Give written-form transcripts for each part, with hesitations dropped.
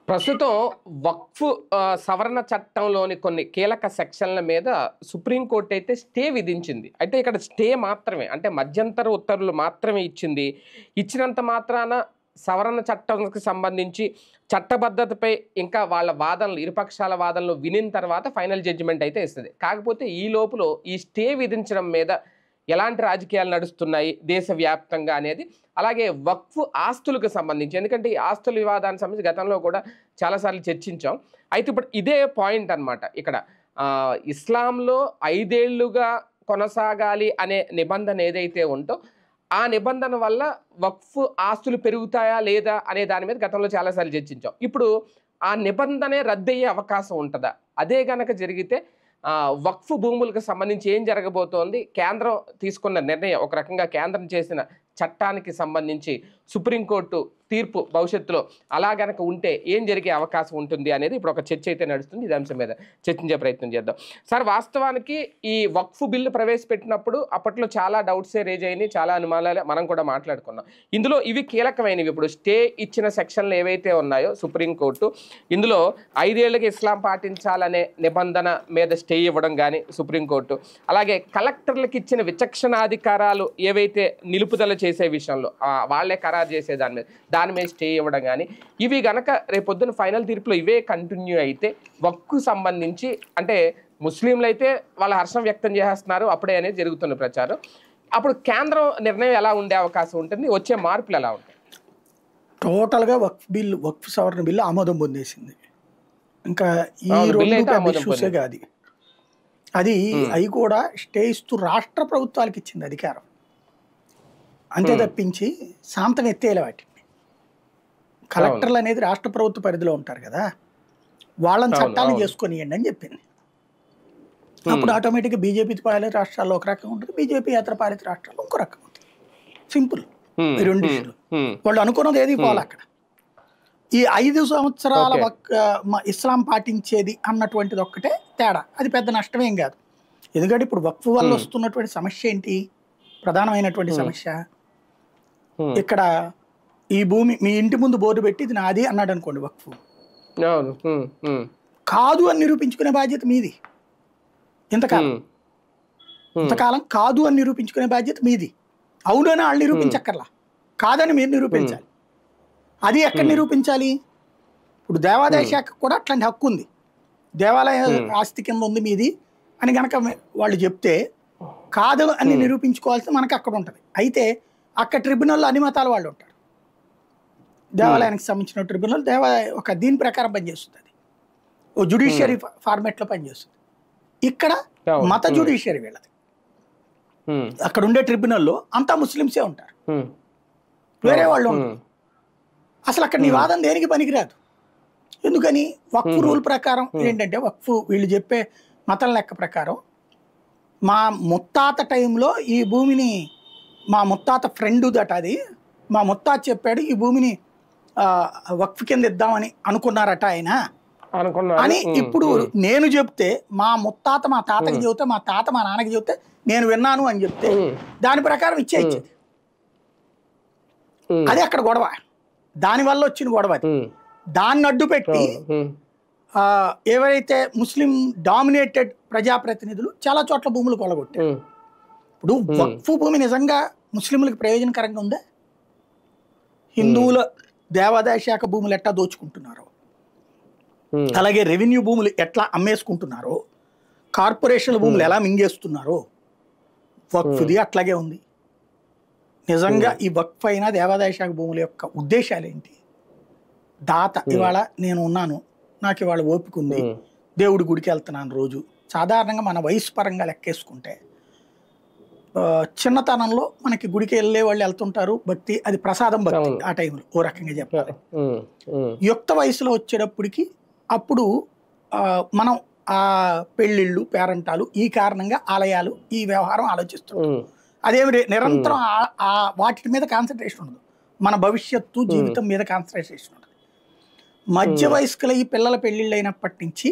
ప్రస్తుతం వక్ఫ్ సవరణ చట్టంలోని కొన్ని కీలక సెక్షన్ల మీద సుప్రీంకోర్టు అయితే స్టే విధించింది. అయితే ఇక్కడ స్టే మాత్రమే, అంటే మధ్యంతర ఉత్తర్వులు మాత్రమే ఇచ్చింది. ఇచ్చినంత మాత్రాన సవరణ చట్టంకి సంబంధించి చట్టబద్ధతపై ఇంకా వాళ్ళ వాదనలు, ఇరుపక్షాల వాదనలు వినిన తర్వాత ఫైనల్ జడ్జిమెంట్ అయితే ఇస్తుంది. కాకపోతే ఈ లోపల ఈ స్టే విధించడం మీద ఎలాంటి రాజకీయాలు నడుస్తున్నాయి దేశవ్యాప్తంగా అనేది, అలాగే వక్ఫ్ ఆస్తులకు సంబంధించి, ఎందుకంటే ఈ ఆస్తుల వివాదానికి సంబంధించి గతంలో కూడా చాలాసార్లు చర్చించాం. అయితే ఇప్పుడు ఇదే పాయింట్ అన్నమాట. ఇక్కడ ఇస్లాంలో 5 ఏళ్లుగా కొనసాగాలి అనే నిబంధన ఏదైతే ఉందో ఆ నిబంధన వల్ల వక్ఫ్ ఆస్తులు పెరుగుతాయా లేదా అనే దాని మీద గతంలో చాలాసార్లు చర్చించాం. ఇప్పుడు ఆ నిబంధనే రద్దయ్యే అవకాశం ఉంటుందా? అదే గనక జరిగితే వక్ఫ్ భూములకు సంబంధించి ఏం జరగబోతోంది? కేంద్రం తీసుకున్న నిర్ణయం, ఒక రకంగా కేంద్రం చేసిన చట్టానికి సంబంధించి సుప్రీంకోర్టు తీర్పు భవిష్యత్తులో అలా గనక ఉంటే ఏం జరిగే అవకాశం ఉంటుంది అనేది ఇప్పుడు ఒక చర్చ అయితే నడుస్తుంది. ఈ అంశం మీద చర్చించే ప్రయత్నం చేద్దాం. సార్, వాస్తవానికి ఈ వక్ఫ్ బిల్లు ప్రవేశపెట్టినప్పుడు అప్పట్లో చాలా డౌట్సే రేజ్ అయినాయి, చాలా అనుమానాలే మనం కూడా మాట్లాడుకున్నాం. ఇందులో ఇవి కీలకమైనవి. ఇప్పుడు స్టే ఇచ్చిన సెక్షన్లు ఏవైతే ఉన్నాయో సుప్రీంకోర్టు, ఇందులో 5 ఏళ్లకి ఇస్లాం పాటించాలనే నిబంధన మీద స్టే ఇవ్వడం కానీ సుప్రీంకోర్టు, అలాగే కలెక్టర్లకు ఇచ్చిన విచక్షణాధికారాలు ఏవైతే నిలుపుదల చేసే విషయంలో వాళ్ళే ఖరారు చేసే దాని మీద స్టే ఇవ్వడం కానీ, ఇవి గనక రేపొద్దున ఫైనల్ తీర్పులో ఇవే కంటిన్యూ అయితే వక్కు సంబంధించి, అంటే ముస్లింలు అయితే వాళ్ళ హర్షం వ్యక్తం చేస్తున్నారు అప్పుడే అనేది జరుగుతున్న ప్రచారం. అప్పుడు కేంద్రం నిర్ణయం ఎలా ఉండే అవకాశం ఉంటుంది? వచ్చే మార్పులు ఎలా ఉంటాయి? టోటల్గా వక్ఫ్ సవరణ బిల్లు ఆమోదం పొందేసింది. ఇంకా ఈ రెండు ఇష్యూసే కాదు, అది అవి కూడా స్టే ఇస్తూ రాష్ట్ర ప్రభుత్వాలకు ఇచ్చింది అధికారం, అంతే తప్పించి శాంతం ఎత్తేయాలి వాటిని. కలెక్టర్లు అనేది రాష్ట్ర ప్రభుత్వ పరిధిలో ఉంటారు కదా, వాళ్ళని చట్టాలు చేసుకొనియండి అని చెప్పింది. అప్పుడు ఆటోమేటిక్గా బీజేపీ పాలిత రాష్ట్రాల్లో ఒక రకంగా ఉంటుంది, బీజేపీ ఇతర పాలిత రాష్ట్రాల్లో ఇంకో రకంగా ఉంటుంది. సింపుల్. ఈ రెండు ఇష్యూలు వాళ్ళు అనుకున్నది ఏది పోవాలి అక్కడ. ఈ 5 సంవత్సరాల ఇస్లాం పాటించేది అన్నటువంటిది ఒక్కటే తేడా. అది పెద్ద నష్టమేం కాదు. ఎందుకంటే ఇప్పుడు వక్ఫ్ వల్ల వస్తున్నటువంటి సమస్య ఏంటి? ప్రధానమైనటువంటి సమస్య, ఇక్కడ ఈ భూమి మీ ఇంటి ముందు బోర్డు పెట్టి ఇది నాది అన్నాడు అనుకోండి, వక్ఫ్ కాదు అని నిరూపించుకునే బాధ్యత మీది. ఇంతకాలం కాదు అని నిరూపించుకునే బాధ్యత మీది. అవునని వాళ్ళు నిరూపించక్కర్లా, కాదని మీరు నిరూపించాలి. అది ఎక్కడ నిరూపించాలి? ఇప్పుడు దేవాదాయ శాఖకు కూడా అట్లాంటి హక్కు ఉంది. దేవాలయ ఆస్తి కింద ఉంది మీది అని గనక వాళ్ళు చెప్తే కాదు అని నిరూపించుకోవాల్సి మనకు అక్కడ ఉంటుంది. అయితే అక్కడ ట్రిబ్యునల్లో అన్ని మతాల వాళ్ళు ఉంటారు. దేవాలయానికి సంబంధించిన ట్రిబ్యునల్ ఒక దీని ప్రకారం పనిచేస్తుంది, అది ఓ జ్యుడిషియరీ ఫార్మేట్లో పనిచేస్తుంది. ఇక్కడ మత జ్యుడిషియరీ వీళ్ళది. అక్కడ ఉండే ట్రిబ్యునల్లో అంతా ముస్లిమ్సే ఉంటారు, వేరే వాళ్ళు ఉంటారు. అసలు అక్కడ నీ వాదన దేనికి పనికిరాదు. ఎందుకని? వక్ఫ్ రూల్ ప్రకారం ఏంటంటే, వక్ఫ్ వీళ్ళు చెప్పే మతం లెక్క ప్రకారం మా ముత్తాత టైంలో ఈ భూమిని, మా ముత్తాత ఫ్రెండ్ దట, అది మా ముత్తాత చెప్పాడు ఈ భూమిని వక్ఫ్ కింద ఇద్దామని అనుకున్నారట ఆయన అని. ఇప్పుడు నేను చెప్తే మా ముత్తాత మా తాతకి చెబితే, మా తాత మా నాన్నకి చెబితే నేను విన్నాను అని చెప్తే దాని ప్రకారం ఇచ్చేది. అది అక్కడ గొడవ, దానివల్ల వచ్చిన గొడవ. అది దాన్ని అడ్డు పెట్టి ఎవరైతే ముస్లిం డామినేటెడ్ ప్రజాప్రతినిధులు చాలా చోట్ల భూములు కొలగొట్టారు. ఇప్పుడు వక్ఫ్ భూమి నిజంగా ముస్లింలకు ప్రయోజనకరంగా ఉందా? హిందువుల దేవాదాయ శాఖ భూములు ఎట్లా దోచుకుంటున్నారో, అలాగే రెవెన్యూ భూములు ఎట్లా అమ్మేసుకుంటున్నారో, కార్పొరేషన్ల భూములు ఎలా మింగేస్తున్నారో, వక్ఫ్ది అట్లాగే ఉంది. నిజంగా ఈ వక్ఫ్ అయినా దేవాదాయ శాఖ భూముల యొక్క ఉద్దేశాలు ఏంటి? దాత ఇవాళ నేను ఉన్నాను, నాకు ఇవాళ ఓపిక ఉంది, దేవుడి గుడికి వెళ్తున్నాను రోజు. సాధారణంగా మన వయసు పరంగా లెక్కేసుకుంటే చిన్నతనంలో మనకి గుడికి వెళ్ళే వాళ్ళు వెళ్తుంటారు, భక్తి, అది ప్రసాదం భక్తి ఆ టైంలో ఓ రకంగా చెప్పాలి. యుక్త వయసులో వచ్చేటప్పటికి అప్పుడు మనం ఆ పెళ్ళిళ్ళు, పేరంటాలు, ఈ కారణంగా ఆలయాలు, ఈ వ్యవహారం ఆలోచిస్తుంటాం. అదేమి నిరంతరం వాటి మీద కాన్సన్ట్రేషన్ ఉండదు, మన భవిష్యత్తు జీవితం మీద కాన్సన్ట్రేషన్ ఉంటుంది. మధ్య వయస్కుల ఈ పిల్లల పెళ్ళిళ్ళు అయినప్పటి నుంచి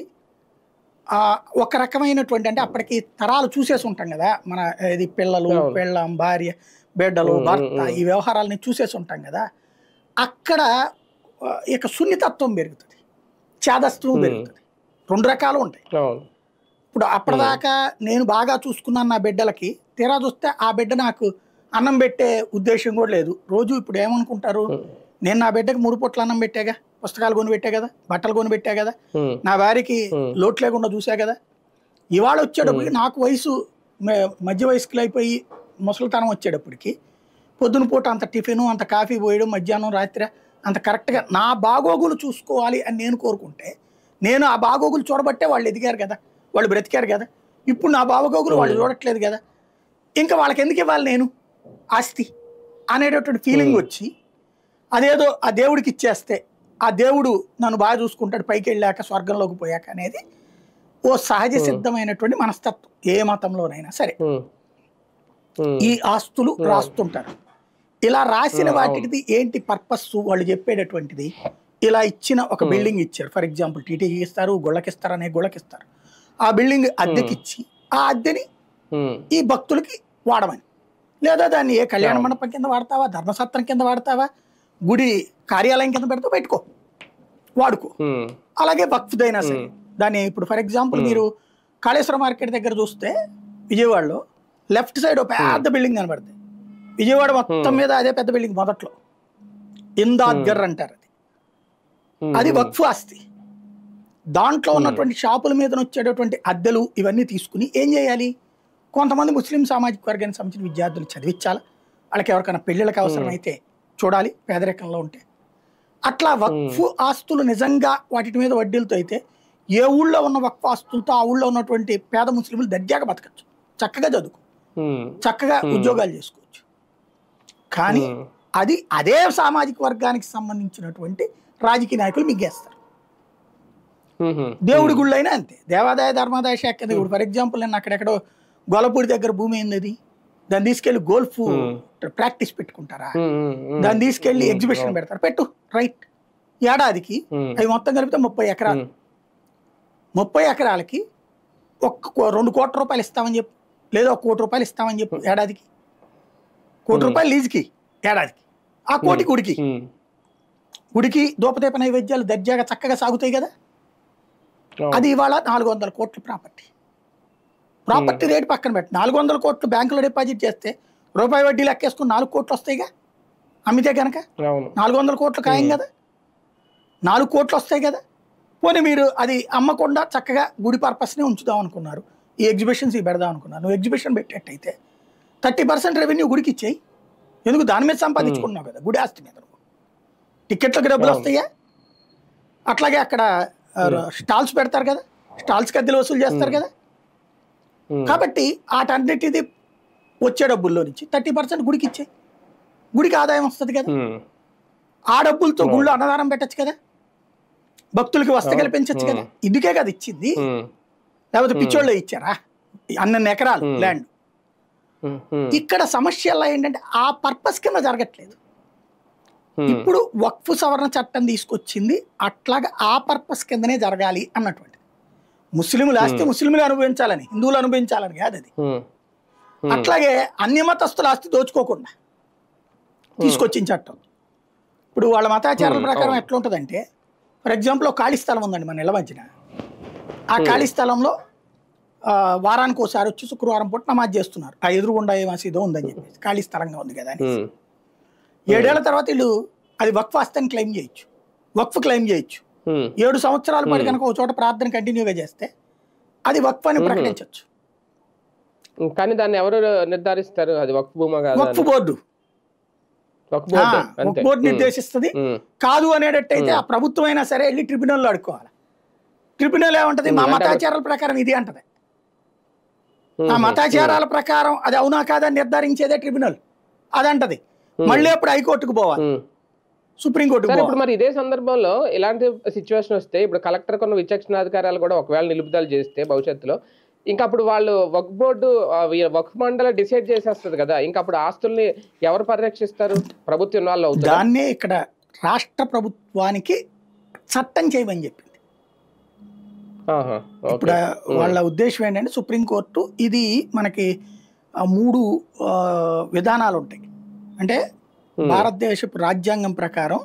ఒక రకమైనటువంటి, అంటే అప్పటికి తరాలు చూసేసి ఉంటాం కదా, మన ఇది పిల్లలు, పెళ్ళం, భార్య, బిడ్డలు, భర్త, ఈ వ్యవహారాలని చూసేసి ఉంటాం కదా. అక్కడ ఇక సున్నితత్వం పెరుగుతుంది, చేదస్త్వం పెరుగుతుంది. 2 రకాలు ఉంటాయి. అవును. ఇప్పుడు అప్పటిదాకా నేను బాగా చూసుకున్నాను నా బిడ్డలకి, తీరా చూస్తే ఆ బిడ్డ నాకు అన్నం పెట్టే ఉద్దేశం కూడా లేదు. రోజు ఇప్పుడు ఏమనుకుంటారు, నేను నా బిడ్డకి 3 పూట్ల అన్నం పెట్టాగా, పుస్తకాలు కొని పెట్టా కదా, బట్టలు కొని పెట్టా కదా, నా భార్యకి లోటు లేకుండా చూసా కదా. ఇవాళ వచ్చేటప్పటికి నాకు వయసు మధ్య వయస్కులు అయిపోయి ముసలితనం వచ్చేటప్పటికి పొద్దున పూట అంత టిఫిను, అంత కాఫీ పోయడం, మధ్యాహ్నం రాత్రి అంత కరెక్ట్గా నా బాగోగులు చూసుకోవాలి అని నేను కోరుకుంటే, నేను ఆ బాగోగులు చూడబట్టే వాళ్ళు ఎదిగారు కదా, వాళ్ళు బ్రతికారు కదా. ఇప్పుడు నా బాగోగులు వాళ్ళు చూడట్లేదు కదా, ఇంకా వాళ్ళకి ఎందుకు ఇవ్వాలి నేను ఆస్తి అనేటటువంటి ఫీలింగ్ వచ్చి, అదేదో ఆ దేవుడికి ఇచ్చేస్తే ఆ దేవుడు నన్ను బాగా చూసుకుంటాడు పైకి వెళ్ళాక, స్వర్గంలోకి పోయాక అనేది ఓ సహజ సిద్ధమైనటువంటి మనస్తత్వం ఏ మతంలోనైనా సరే. ఈ ఆస్తులు రాస్తుంటారు. ఇలా రాసిన వాటికి ఏంటి పర్పస్, వాళ్ళు చెప్పేటటువంటిది, ఇలా ఇచ్చిన ఒక బిల్డింగ్ ఇచ్చారు, ఫర్ ఎగ్జాంపుల్ టీటీకి ఇస్తారు, గుళ్ళకిస్తారు, అనే గుళ్ళకిస్తారు. ఆ బిల్డింగ్ అద్దెకిచ్చి ఆ అద్దెని ఈ భక్తులకి వాడమని, లేదా దాన్ని ఏ కళ్యాణ మండపం కింద వాడతావా, ధర్మసత్రం కింద వాడతావా, గుడి కార్యాలయం కింద పెడతావు, పెట్టుకో, వాడుకో. అలాగే వక్ఫ్దైనా సరే దాన్ని, ఇప్పుడు ఫర్ ఎగ్జాంపుల్ మీరు కాళేశ్వర మార్కెట్ దగ్గర చూస్తే విజయవాడలో లెఫ్ట్ సైడ్ ఒక పెద్ద బిల్డింగ్ కనబడుతుంది. విజయవాడ మొత్తం మీద అదే పెద్ద బిల్డింగ్ మొదట్లో ఇందాద్గర్ అంటారు. అది వక్ఫ్ ఆస్తి. దాంట్లో ఉన్నటువంటి షాపుల మీద వచ్చేటటువంటి అద్దెలు ఇవన్నీ తీసుకుని ఏం చేయాలి, కొంతమంది ముస్లిం సామాజిక వర్గానికి సంబంధించిన విద్యార్థులు చదివించాలి, వాళ్ళకి ఎవరికైనా పెళ్ళిళ్ళకి అవసరమైతే చూడాలి పేదరికంలో ఉంటే. అట్లా వక్ఫ్ ఆస్తులు నిజంగా వాటి మీద వడ్డీలతో అయితే ఏ ఊళ్ళో ఉన్న వక్ఫ్ ఆస్తులతో ఆ ఊళ్ళో ఉన్నటువంటి పేద ముస్లింలు దర్జాగా బతకచ్చు, చక్కగా చదువుకో, చక్కగా ఉద్యోగాలు చేసుకోవచ్చు. కానీ అది అదే సామాజిక వర్గానికి సంబంధించినటువంటి రాజకీయ నాయకులు మిగ్గేస్తారు. దేవుడి గుళ్ళైనా అంతే, దేవాదాయ ధర్మాదాయ శాఖ కింద. ఇప్పుడు ఫర్ ఎగ్జాంపుల్ నేను అక్కడెక్కడో గొల్లపూడి దగ్గర భూమి ఏంది, దాన్ని తీసుకెళ్లి గోల్ఫ్ ప్రాక్టీస్ పెట్టుకుంటారా, దాన్ని తీసుకెళ్లి ఎగ్జిబిషన్ పెడతారు, పెట్టు, రైట్. ఏడాదికి అవి మొత్తం కలిపితే 30 ఎకరాలు. 30 ఎకరాలకి 2 కోట్ల రూపాయలు ఇస్తామని చెప్పు, లేదా 1 కోటి రూపాయలు ఇస్తామని చెప్పు ఏడాదికి. 1 కోటి రూపాయలు లీజుకి ఏడాదికి, ఆ కోటి గుడికి దూపదీప నైవేద్యాలు దర్జాగా చక్కగా సాగుతాయి కదా. అది ఇవాళ 400 కోట్ల ప్రాపర్టీ రేటు పక్కన పెట్టి 400 కోట్లు బ్యాంకులో డిపాజిట్ చేస్తే రూపాయి వడ్డీ లెక్కేసుకుని 4 కోట్లు వస్తాయిగా, అమ్మితే కనుక 400 కోట్లు ఖాయం కదా, 4 కోట్లు వస్తాయి కదా. పోనీ మీరు అది అమ్మకుండా చక్కగా గుడి పర్పస్నే ఉంచుదాం అనుకున్నారు, ఈ ఎగ్జిబిషన్స్ పెడదాం అనుకున్నారు. నువ్వు ఎగ్జిబిషన్ పెట్టేట్టయితే 30% రెవెన్యూ గుడికి ఇచ్చేయి, ఎందుకు దాని మీద సంపాదించుకున్నావు కదా, గుడి ఆస్తి మీద. టికెట్లకు డబ్బులు వస్తాయా, అట్లాగే అక్కడ స్టాల్స్ పెడతారు కదా, స్టాల్స్కి అద్దెలు వసూలు చేస్తారు కదా. కాబట్టి వాటన్నిటిది వచ్చే డబ్బుల్లో నుంచి 30% గుడికి ఇచ్చే, గుడికి ఆదాయం వస్తుంది కదా. ఆ డబ్బులతో గుళ్ళు అన్నదానం పెట్టచ్చు కదా, భక్తులకి వసతి కల్పించచ్చు కదా. ఇదికే కదా ఇచ్చింది, లేకపోతే పిచ్చోళ్ళే ఇచ్చారా అన్ని ఎకరాలు ల్యాండ్. ఇక్కడ సమస్య ఎలా ఏంటంటే ఆ పర్పస్ కింద జరగట్లేదు. ఇప్పుడు వక్ఫ్ సవరణ చట్టం తీసుకొచ్చింది అట్లాగా ఆ పర్పస్ కిందనే జరగాలి అన్నటువంటి. ముస్లింలు ఆస్తి ముస్లింలు అనుభవించాలని, హిందువులు అనుభవించాలని కాదు అది. అట్లాగే అన్యమతస్తుల ఆస్తి దోచుకోకుండా తీసుకొచ్చిన చట్టం. ఇప్పుడు వాళ్ళ మతాచారాల ప్రకారం ఎట్లా ఉంటుందంటే, ఫర్ ఎగ్జాంపుల్ ఒక ఖాళీ స్థలం ఉందండి మన ఇళ్ళ మధ్యన. ఆ ఖాళీ స్థలంలో వారానికి ఒకసారి వచ్చి శుక్రవారం పూట నమాజ్ చేస్తున్నారు. ఆ ఎదురుగుండా ఏ మసీదో ఉందని చెప్పేసి, ఖాళీ స్థలంగా ఉంది కదా అని. 7 ఏళ్ల తర్వాత వీళ్ళు అది వక్ఫ్ ఆస్తిని క్లెయిమ్ చేయొచ్చు, వక్ఫ్ క్లెయిమ్ చేయొచ్చు. 7 సంవత్సరాల పాటు కనుక ఒక చోట ప్రార్థన కంటిన్యూగా చేస్తే అది వక్ఫ్ అని ప్రకటించవచ్చు. కానీ దాన్ని ఎవరు నిర్ధారిస్తారు, అది వక్ఫ్ భూమా కాదా? వక్ఫ్ బోర్డు నిర్దేశిస్తుంది. కాదు అనేటట్టయితే ఆ ప్రభుత్వం అయినా సరే వెళ్ళి ట్రిబ్యునల్లో అడుక్కోవాలి. ట్రిబ్యునల్ ఏమంటది, మా మతాచారాల ప్రకారం ఇది అంటది. ఆ మతాచారాల ప్రకారం అది అవునా కాదని నిర్ధారించేదే ట్రిబ్యునల్, అదంటది. మళ్ళీ అప్పుడు హైకోర్టుకు పోవాలి, సుప్రీంకోర్టుకు పోవాలి. ఇప్పుడు మరి ఇదే సందర్భంలో ఇలాంటి సిచ్యువేషన్ వస్తే, ఇప్పుడు కలెక్టర్ కొన్న విచక్షణాధికారాలు కూడా ఒకవేళ నిలుపుదల చేస్తే భవిష్యత్తులో, ఇంకా అప్పుడు వాళ్ళు వక్ఫ్ బోర్డు వక్ఫ్ మండలి డిసైడ్ చేసేస్తుంది కదా, ఇంకా అప్పుడు ఆస్తుల్ని ఎవరు పరిరక్షిస్తారు? ప్రభుత్వం వాళ్ళు అవుతారు. దాన్నే ఇక్కడ రాష్ట్ర ప్రభుత్వానికి చట్టం చేయమని చెప్పింది. ఇప్పుడు వాళ్ళ ఉద్దేశం ఏంటంటే, సుప్రీంకోర్టు ఇది మనకి 3 విధానాలు ఉంటాయి. అంటే భారతదేశపు రాజ్యాంగం ప్రకారం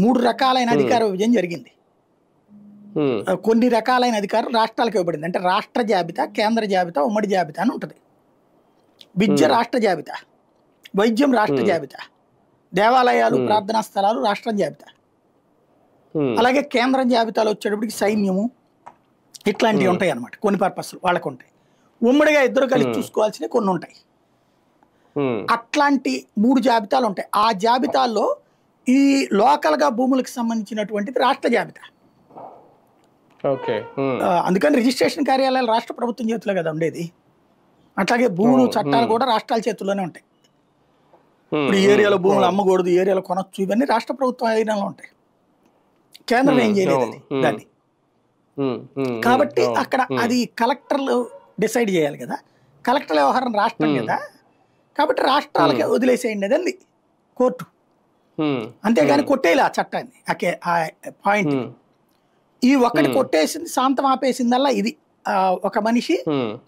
3 రకాలైన అధికార విభజన జరిగింది. కొన్ని రకాలైన అధికారం రాష్ట్రాలకు ఇవ్వబడింది. అంటే రాష్ట్ర జాబితా, కేంద్ర జాబితా, ఉమ్మడి జాబితా అని ఉంటుంది. విద్య రాష్ట్ర జాబితా, వైద్యం రాష్ట్ర జాబితా, దేవాలయాలు, ప్రార్థనా స్థలాలు రాష్ట్రం జాబితా. అలాగే కేంద్రం జాబితాలో వచ్చేటప్పటికి సైన్యము ఇట్లాంటివి ఉంటాయి అన్నమాట. కొన్ని పర్పస్లు వాళ్ళకు ఉంటాయి. ఉమ్మడిగా ఇద్దరు కలిసి చూసుకోవాల్సినవి కొన్ని ఉంటాయి. అట్లాంటి 3 జాబితాలు ఉంటాయి. ఆ జాబితాల్లో ఈ లోకల్గా భూములకు సంబంధించినటువంటిది రాష్ట్ర జాబితా. అందుకని రిజిస్ట్రేషన్ కార్యాలయాలు రాష్ట్ర ప్రభుత్వం చేతిలో కదా ఉండేది. అట్లాగే భూములు చట్టాలు కూడా రాష్ట్రాల చేతుల్లోనే ఉంటాయి. ఇప్పుడు ఈ ఏరియాలో భూములు అమ్మకూడదు, ఈ ఏరియాలో కొనొచ్చు, ఇవన్నీ రాష్ట్ర ప్రభుత్వం అధీనంలో ఉంటాయి. కేంద్రం ఏం చేయలేదు దాన్ని. కాబట్టి అక్కడ అది కలెక్టర్లు డిసైడ్ చేయాలి కదా. కలెక్టర్ల వ్యవహారం రాష్ట్రం కదా, కాబట్టి రాష్ట్రాలకే వదిలేసేయండి అది కోర్టు. అంతేగాని కొట్టేయాలి ఆ చట్టాన్ని. ఆ పాయింట్ ఈ ఒక్కటి కొట్టేసింది, శాంతం ఆపేసిందల్లా ఇది. ఒక మనిషి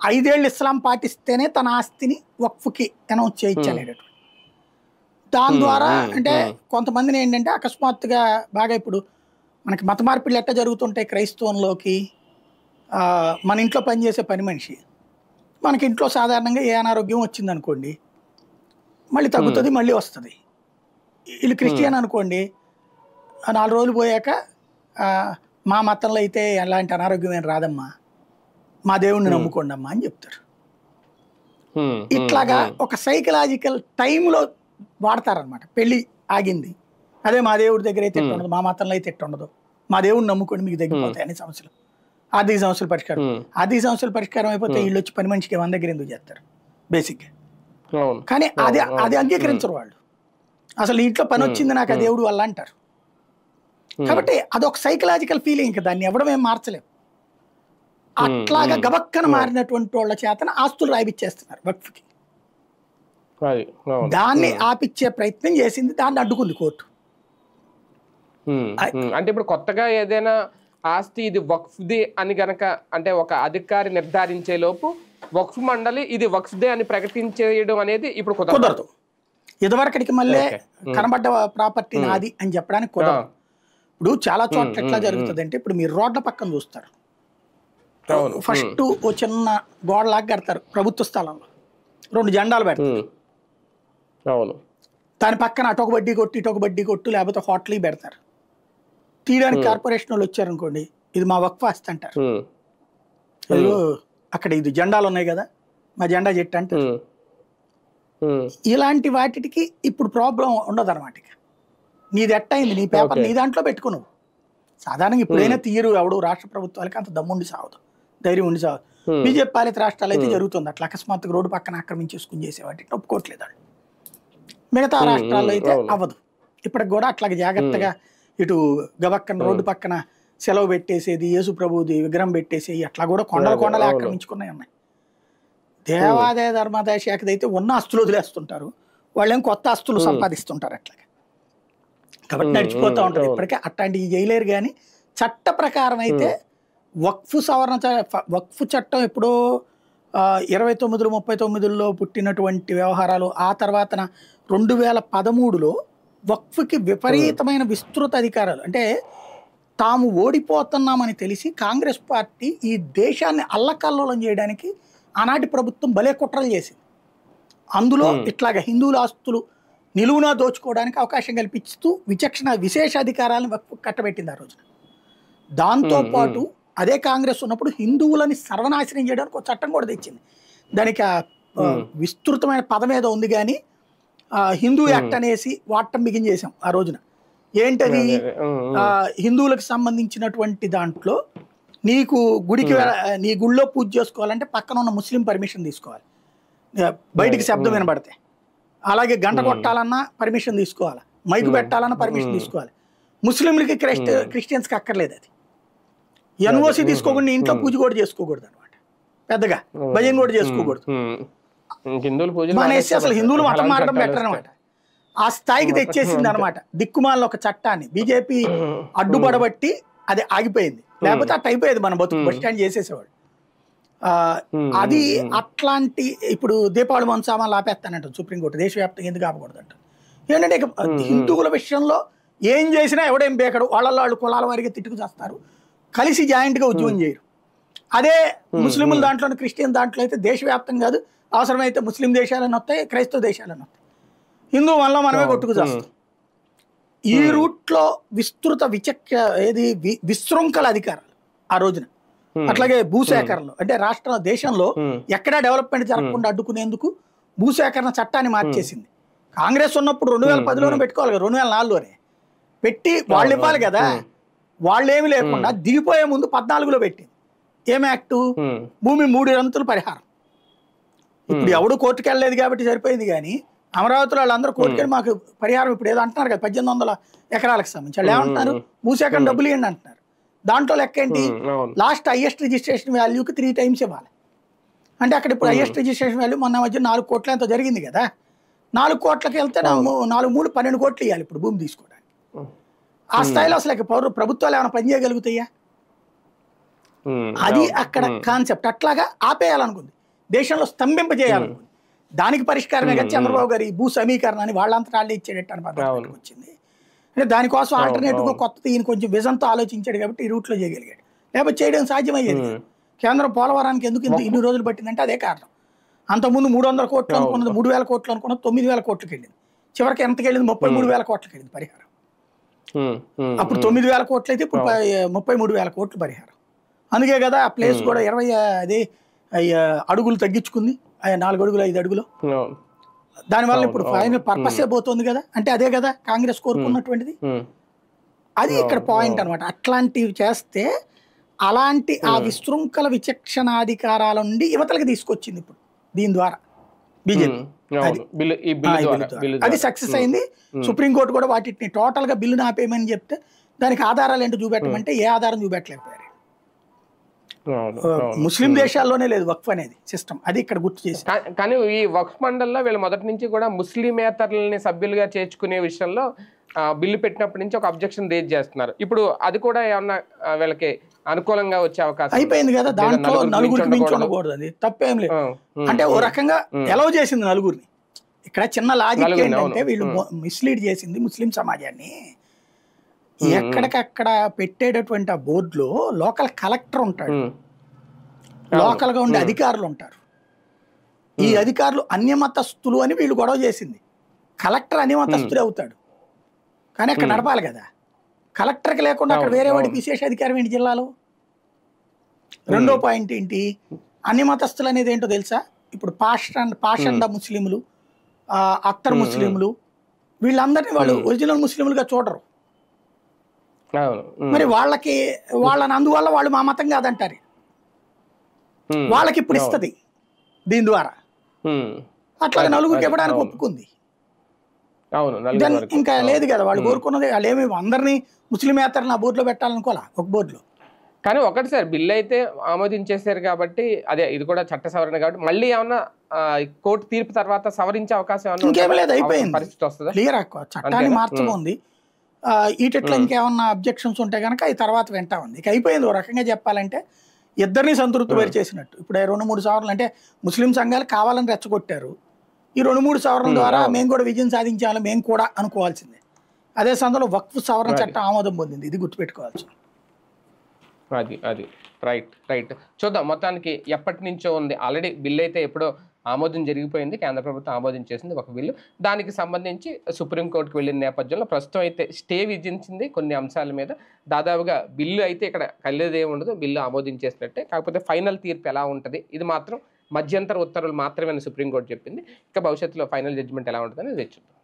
5 ఏళ్ళు ఇస్లాం పాటిస్తేనే తన ఆస్తిని వక్ఫ్కి అనౌన్స్ చేయొచ్చు అనేటటువంటి. దాని ద్వారా అంటే కొంతమందిని ఏంటంటే అకస్మాత్తుగా బాగా ఇప్పుడు మనకి మత మార్పిళ్ళు ఎట్లా జరుగుతుంటాయి క్రైస్తవంలోకి. మన ఇంట్లో పనిచేసే పని మనిషి మనకి ఇంట్లో సాధారణంగా ఏ అనారోగ్యం వచ్చిందనుకోండి మళ్ళీ తగ్గుతుంది, మళ్ళీ వస్తుంది. వీళ్ళు క్రిస్టియన్ అనుకోండి, 4 రోజులు పోయాక మా మతంలో అయితే ఎలాంటి అనారోగ్యం ఏం రాదమ్మా, మా దేవుణ్ణి నమ్ముకోండి అమ్మా అని చెప్తారు. ఇట్లాగా ఒక సైకలాజికల్ టైంలో వాడతారనమాట. పెళ్ళి ఆగింది, అదే మా దేవుడి దగ్గర అయితే ఉండదు, మా మతంలో అయితే ఉండదు, మా దేవుడిని నమ్ముకోండి మీకు తగ్గిపోతాయి అనే సమస్యలు. ఆర్థిక సమస్యల పరిష్కారం, ఆర్థిక సమస్యల పరిష్కారం అయిపోతే వీళ్ళు వచ్చి పని మనిషికి 100 దగ్గర ఎందుకు చేస్తారు బేసిక్గా. కానీ అది అంగీకరించరు వాళ్ళు. అసలు ఇంట్లో పని వచ్చింది నాకు ఆ దేవుడు వల్ల అంటారు. కాబట్టి అదొక సైకలాజికల్ ఫీలింగ్, దాన్ని ఎవడమేం మార్చలేము. అట్లాగా గబక్కన మారినటువంటి వాళ్ళ చేతన ఆస్తులు రాయిపిచ్చేస్తున్నారు వక్ఫ్కి. దాన్ని ఆపిచ్చే ప్రయత్నం చేసింది, దాన్ని అడ్డుకుంది కోర్టు. అంటే ఇప్పుడు కొత్తగా ఏదైనా ఆస్తి ఇది వక్ఫ్ది అని గనక అంటే ఒక అధికారి నిర్ధారించే లోపు వక్ఫ్ మండలి ఇది వక్ఫ్దే అని ప్రకటించేయడం అనేది ఇప్పుడు కుదరదు. ఇదివరకటికి మళ్ళీ కనబడ్డ ప్రాపర్టీ నాది అని చెప్పడానికి కుదరదు. ఇప్పుడు చాలా చోట్ల ఎట్లా జరుగుతుంది అంటే, ఇప్పుడు మీరు రోడ్ల పక్కన చూస్తారు, ఫస్ట్ ఓ చిన్న గోడలాగా కడతారు ప్రభుత్వ స్థలంలో, 2 జెండాలు పెడతారు. దాని పక్కన అటొక బడ్డీ కొట్టు ఇటొక బడ్డీ కొట్టు, లేకపోతే హోటల్ పెడతారు. తీయడానికి కార్పొరేషన్ వాళ్ళు వచ్చారనుకోండి, ఇది మా వక్ఫ్ ఆస్తి అంటారు. అక్కడ ఇది జెండాలు ఉన్నాయి కదా, మా జెండా చెట్టు అంటారు. ఇలాంటి వాటికి ఇప్పుడు ప్రాబ్లం ఉండదు అనమాట. నీది ఎట్టయింది, నీ పేపర్ నీ దాంట్లో పెట్టుకున్నావు. సాధారణంగా ఇప్పుడైనా తీయరు ఎవడు, రాష్ట్ర ప్రభుత్వాలకి అంత దమ్ముండి సావదు, ధైర్యం ఉండి సావదు. బీజేపీ పాలిత రాష్ట్రాలు అయితే జరుగుతుంది అట్లా. అకస్మాత్తుగా రోడ్డు పక్కన ఆక్రమించేసుకుని చేసేవాటిని ఒప్పుకోవట్లేదు వాళ్ళు. మిగతా రాష్ట్రాల్లో అయితే అవ్వదు. ఇప్పటికి కూడా అట్లాగే జాగ్రత్తగా ఇటు గబక్కన రోడ్డు పక్కన సెలవు పెట్టేసేది, యేసు ప్రభుది విగ్రహం పెట్టేసేది, అట్లా కూడా కొండలు ఆక్రమించుకున్నాయి ఉన్నాయి. దేవాదాయ ధర్మాదాయ శాఖది అయితే ఉన్న ఆస్తులు వదిలేస్తుంటారు, వాళ్ళేం కొత్త ఆస్తులు సంపాదిస్తుంటారు అట్లాగే. కాబట్టి నడిచిపోతూ ఉంటుంది. ఇప్పటికే అట్లాంటివి చేయలేరు. కానీ చట్ట ప్రకారం అయితే వక్ఫ్ సవరణ వక్ఫ్ చట్టం ఎప్పుడో 29, 39లో పుట్టినటువంటి వ్యవహారాలు. ఆ తర్వాత 2013లో వక్ఫ్కి విపరీతమైన విస్తృత అధికారాలు. అంటే తాము ఓడిపోతున్నామని తెలిసి కాంగ్రెస్ పార్టీ ఈ దేశాన్ని అల్లకల్లోలం చేయడానికి ఆనాటి ప్రభుత్వం భలే కుట్రలు చేసింది. అందులో ఇట్లాగ హిందువుల ఆస్తులు నిలువునా దోచుకోవడానికి అవకాశం కల్పిస్తూ విశేష అధికారాలను వక్ఫ్ కట్టబెట్టింది ఆ రోజున. దాంతోపాటు అదే కాంగ్రెస్ ఉన్నప్పుడు హిందువులని సర్వనాశనం చేయడానికి ఒక చట్టం కూడా తెచ్చింది. దానికి విస్తృతమైన పదం ఏదో ఉంది, కానీ హిందూ యాక్ట్ అనేసి వాటం బిగించేసాం ఆ రోజున. ఏంటది, హిందువులకు సంబంధించినటువంటి దాంట్లో నీకు గుడికి నీ గుళ్ళో పూజ చేసుకోవాలంటే పక్కన ఉన్న ముస్లిం పర్మిషన్ తీసుకోవాలి, బయటికి శబ్దం వినబడితే. అలాగే గంట కొట్టాలన్నా పర్మిషన్ తీసుకోవాలి, మైకు పెట్టాలన్నా పర్మిషన్ తీసుకోవాలి. ముస్లింలకి క్రిస్టియన్స్కి అక్కర్లేదు. అది ఎన్ఓసి తీసుకోకుండా ఇంట్లో పూజ కూడా చేసుకోకూడదు అనమాట, పెద్దగా భజన కూడా చేసుకోకూడదు. మానేసి అసలు హిందువులు మతం మారడం బెటర్ అనమాట. ఆ స్థాయికి తెచ్చేసింది అనమాట దిక్కుమాలిన ఒక చట్టాన్ని. బీజేపీ అడ్డుపడబట్టి అది ఆగిపోయింది, లేకపోతే అట్ట అయిపోయేది మన బతుకు, బస్ స్టాండ్ చేసేసేవాడు. అది అట్లాంటి ఇప్పుడు దీపావళి మనసామాన్లు ఆపేస్తానంట సుప్రీంకోర్టు, దేశవ్యాప్తంగా ఎందుకు ఆపకూడదు అంట. ఏంటంటే హిందువుల విషయంలో ఏం చేసినా ఎవడేం బేకడు, వాళ్ళు కులాల వారిగా తిట్టుకు చేస్తారు, కలిసి జాయింట్గా ఉద్యమం చేయరు. అదే ముస్లింల దాంట్లో క్రిస్టియన్ దాంట్లో అయితే దేశవ్యాప్తం కాదు, అవసరమైతే ముస్లిం దేశాలను వస్తాయి, క్రైస్తవ దేశాలను వస్తాయి, హిందూ వల్ల మనమే కొట్టుకు చేస్తాం. ఈ రూట్లో విస్తృత విశృంఖల అధికారాలు ఆ రోజున. అట్లాగే భూసేకరణలు అంటే దేశంలో ఎక్కడా డెవలప్మెంట్ జరగకుండా అడ్డుకునేందుకు భూసేకరణ చట్టాన్ని మార్చేసింది. కాంగ్రెస్ ఉన్నప్పుడు 2010లోనే పెట్టుకోవాలి కదా, 2004లోనే పెట్టి వాళ్ళు ఇవ్వాలి కదా, వాళ్ళు ఏమి లేకుండా దిగిపోయే ముందు 14లో పెట్టింది. ఏం యాక్టు? భూమి 3 వంతులు పరిహారం. ఇప్పుడు ఎవడు కోర్టుకు వెళ్ళలేదు కాబట్టి సరిపోయింది, కానీ అమరావతిలో వాళ్ళందరూ కోర్టుకెళ్ళి మాకు పరిహారం ఇప్పుడు ఏదో అంటున్నారు కదా 1800 ఎకరాలకు సంబంధించి, వాళ్ళు ఏమంటున్నారు, భూసేకరణ డబ్బులు ఇవ్వండి అంటున్నారు. దాంట్లో లెక్క ఏంటి, లాస్ట్ హైయెస్ట్ రిజిస్ట్రేషన్ వాల్యూకి 3 times ఇవ్వాలి. అంటే అక్కడ ఇప్పుడు హైయెస్ట్ రిజిస్ట్రేషన్ వాల్యూ మొన్న మధ్య 4 కోట్ల ఎంతో జరిగింది కదా, 4 కోట్లకి వెళ్తే 4×3 12 కోట్లు ఇవ్వాలి ఇప్పుడు భూమి తీసుకోవడానికి. ఆ స్థాయిలో అసలు ప్రభుత్వాలు ఏమైనా పని చేయగలుగుతాయా? అది అక్కడ కాన్సెప్ట్. అట్లాగా ఆపేయాలనుకుంది, దేశంలో స్తంభింపజేయాలనుకుంది. దానికి పరిష్కారమే కదా చంద్రబాబు గారి భూ సమీకరణాన్ని వాళ్ళంతా వాళ్ళే ఇచ్చేటట్టు అని పద్ధతి వచ్చింది. అంటే దానికోసం ఆల్టర్నేటివ్గా కొత్తది ఈయన కొంచెం విజన్తో ఆలోచించాడు కాబట్టి ఈ రూట్లో చేయగలిగాడు, లేకపోతే చేయడం సాధ్యమయ్యేది. కేంద్రం పోలవరానికి ఎందుకు ఇన్ని రోజులు పట్టిందంటే అదే కారణం. అంతకుముందు 300 కోట్లు అనుకున్నది 3000 కోట్లు అనుకున్నది 9000 కోట్లకి వెళ్ళింది. చివరికి ఎంతకి వెళ్ళింది? 33,000 కోట్లకి వెళ్ళింది పరిహారం. అప్పుడు 9,000 కోట్లు అయితే ఇప్పుడు 33,000 కోట్లు పరిహారం. అందుకే కదా ఆ ప్లేస్ కూడా 20 అడుగులు తగ్గించుకుంది, 4 అడుగులు 5 అడుగులు. దానివల్ల ఇప్పుడు ఫైనల్ పర్పసే పోతుంది కదా, అంటే అదే కదా కాంగ్రెస్ కోరుకున్నటువంటిది. అది ఇక్కడ పాయింట్ అనమాట. అట్లాంటివి చేస్తే అలాంటి ఆ విశృంఖల విచక్షణాధికారాల నుండి యువతలకి తీసుకొచ్చింది ఇప్పుడు దీని ద్వారా బీజేపీ. అది సక్సెస్ అయింది. సుప్రీంకోర్టు కూడా వాటిని టోటల్ గా బిల్లుని ఆపేయమని చెప్తే దానికి ఆధారాలు ఏంటో చూపెట్టమంటే ఏ ఆధారం చూపెట్టలేకపోయారు. ముస్లిం దేశాల్లోనే లేదు వక్ఫ్ అనేది సిస్టమ్, అది ఇక్కడ గుర్తు చేసి. కానీ ఈ వక్ఫ్ మండలిలో వీళ్ళు మొదటి నుంచి కూడా ముస్లిమేతరులని సభ్యులుగా చేర్చుకునే విషయంలో బిల్లు పెట్టినప్పటి నుంచి ఒక అబ్జెక్షన్ రేజ్ చేస్తున్నారు. ఇప్పుడు అది కూడా ఏమన్నా వీళ్ళకి అనుకూలంగా వచ్చే అవకాశం అయిపోయింది కదా, దాంట్లో నలుగురికి మించి ఉండకూడదు, అది తప్పేం లేదు. అంటే ఓ రకంగా ఎలవ్ చేసింది నలుగురిని. ఇక్కడ చిన్న లాజిక్ ఏంటంటే వీళ్ళు మిస్లీడ్ చేసింది ముస్లిం సమాజాన్ని. ఎక్కడికక్కడ పెట్టేటటువంటి ఆ బోర్డులో లోకల్ కలెక్టర్ ఉంటాడు, లోకల్ గా ఉండే అధికారులు ఉంటారు. ఈ అధికారులు అన్యమతస్తులు అని వీళ్ళు గొడవ చేసింది. కలెక్టర్ అన్యమతస్తుడే అవుతాడు, కానీ అక్కడ నడపాలి కదా. కలెక్టర్కి లేకుండా అక్కడ వేరే వాడికి విశేష అధికారం ఏంటి జిల్లాలో? రెండో పాయింట్ ఏంటి, అన్యమతస్తులు అనేది ఏంటో తెలుసా? ఇప్పుడు పాషండ ముస్లింలు, అత్తర్ ముస్లింలు, వీళ్ళందరినీ వాళ్ళు ఒరిజినల్ ముస్లింలుగా చూడరు. మరి వాళ్ళని అందువల్ల వాళ్ళు మా మతం కాదంటారు. వాళ్ళకి ఇప్పుడు ఇస్తుంది దీని ద్వారా. అట్లా నలుగురికి ఇవ్వడానికి ఒప్పుకుంది. ఇంకా లేదు కదా, వాళ్ళు కోరుకున్నది. వాళ్ళు ఏమి అందరినీ ముస్లిమేతరులు నా బోర్డులో పెట్టాలనుకోవాలా ఒక బోర్డులో. కానీ ఒకటి సార్, బిల్లు అయితే ఆమోదించేశారు కాబట్టి అదే ఇది కూడా చట్ట సవరణ కాబట్టి మళ్ళీ ఏమన్నా కోర్టు తీర్పు తర్వాత సవరించే అవకాశం ఇంకేం లేదు, అయిపోయింది పరిస్థితి వస్తుందా? క్లియర్ చట్టాన్ని మార్చబోంది. ఈటెట్లా ఇంకేమన్నా అబ్జెక్షన్స్ ఉంటే కనుక ఈ తర్వాత వెంట ఉంది. ఇక అయిపోయింది. ఓ రకంగా చెప్పాలంటే ఇద్దరిని సంతృప్తి పరి చేసినట్టు. ఇప్పుడు 2-3 సవరణలు అంటే ముస్లిం సంఘాలు కావాలని రెచ్చగొట్టారు. ఈ 2-3 సవరణల ద్వారా మేము కూడా విజయం సాధించాలి మేము కూడా అనుకోవాల్సిందే. అదే సందర్భంలో వక్ఫ్ సవరణ చట్టం ఆమోదం పొందింది, ఇది గుర్తుపెట్టుకోవాల్సి. అది రైట్ చూద్దాం. మొత్తానికి ఎప్పటి నుంచో ఉంది ఆల్రెడీ బిల్లు అయితే ఎప్పుడో ఆమోదం జరిగిపోయింది, కేంద్ర ప్రభుత్వం ఆమోదించేసింది ఒక బిల్లు. దానికి సంబంధించి సుప్రీంకోర్టుకు వెళ్ళిన నేపథ్యంలో ప్రస్తుతం అయితే స్టే విధించింది కొన్ని అంశాల మీద. దాదాపుగా బిల్లు అయితే ఇక్కడ కళ్ళేదేమి ఉండదు, బిల్లు ఆమోదించేసినట్టే. కాకపోతే ఫైనల్ తీర్పు ఎలా ఉంటుంది, ఇది మాత్రం మధ్యంతర ఉత్తర్వులు మాత్రమే సుప్రీంకోర్టు చెప్పింది. ఇక భవిష్యత్తులో ఫైనల్ జడ్జిమెంట్ ఎలా ఉంటుందని చూద్దాం.